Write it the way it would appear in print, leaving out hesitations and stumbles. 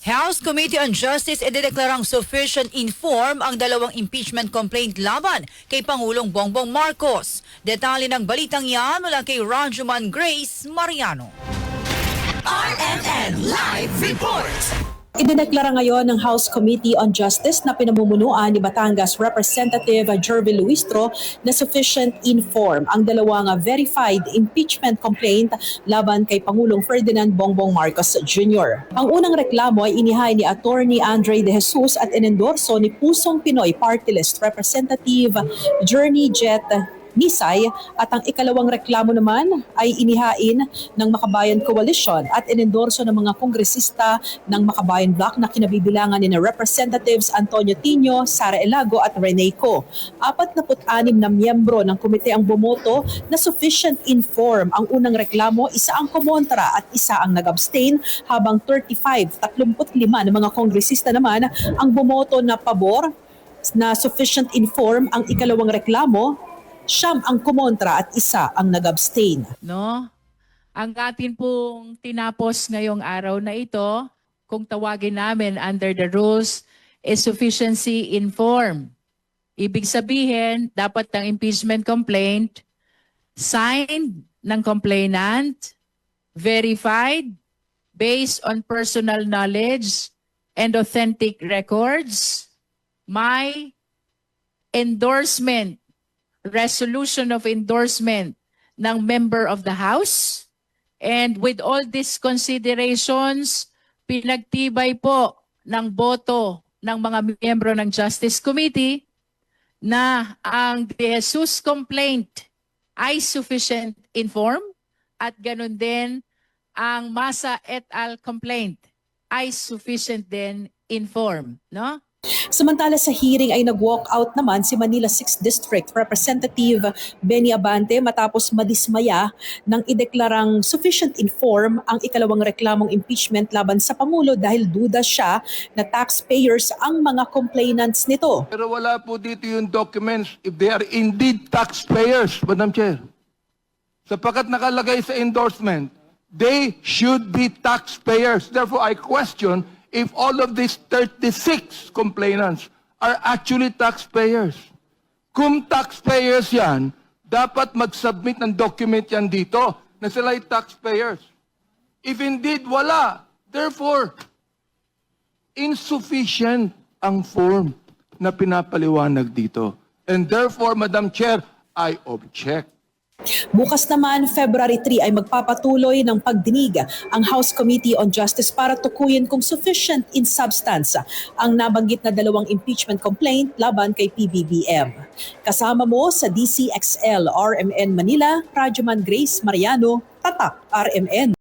House Committee on Justice idineklarang sufficient in form ang dalawang impeachment complaint laban kay Pangulong Bongbong Marcos. Detalye ng balitang yan mula kay Rajuman Grace Mariano. RMN Live Report! Idineklara ngayon ng House Committee on Justice na pinamumunuan ni Batangas Representative Jervy Luistro na sufficient in form ang dalawang verified impeachment complaint laban kay Pangulong Ferdinand Bongbong Marcos Jr. Ang unang reklamo ay inihay ni Attorney Andre De Jesus at inendorso ni Pusong Pinoy Party List Representative Journey Jet Nisay, at ang ikalawang reklamo naman ay inihain ng Makabayan Coalition at inendorso ng mga kongresista ng Makabayan Bloc na kinabibilangan ni Representatives Antonio Tino, Sara Elago at Rene Co. 46 na miyembro ng komite ang bumoto na sufficient in form. Ang unang reklamo, isa ang kumontra at isa ang nag-abstain, habang 35 na mga kongresista naman ang bumoto na pabor na sufficient in form. Ang ikalawang reklamo, siyam ang kumontra at isa ang nag-abstain. No? Ang atin pong tinapos ngayong araw na ito, kung tawagin namin under the rules, is sufficiency in form. Ibig sabihin, dapat ang impeachment complaint signed ng complainant, verified, based on personal knowledge and authentic records, may endorsement, resolution of endorsement ng member of the House, and with all these considerations, pinagtibay po ng boto ng mga miyembro ng Justice Committee na ang De Jesus complaint ay sufficient in form at ganun din ang Masa et al. Complaint ay sufficient din in form, no? Samantala sa hearing ay nag-walk out naman si Manila 6th District Representative Benny Abante matapos madismaya nang ideklarang sufficient in form ang ikalawang reklamong impeachment laban sa Pangulo dahil duda siya na taxpayers ang mga complainants nito. Pero wala po dito yung documents if they are indeed taxpayers, Madam Chair. Sapagkat nakalagay sa endorsement, they should be taxpayers. Therefore, I question if all of these 36 complainants are actually taxpayers. Kung taxpayers yan, dapat mag-submit ng document yan dito na sila ay taxpayers. If indeed wala, therefore, insufficient ang form na pinapaliwanag dito. And therefore, Madam Chair, I object. Bukas naman, February 3 ay magpapatuloy ng pagdinig ang House Committee on Justice para tukuyin kung sufficient in substance ang nabanggit na dalawang impeachment complaint laban kay PBBM. Kasama mo sa DCXL RMN Manila, Rajuman Grace Mariano, Tatak RMN.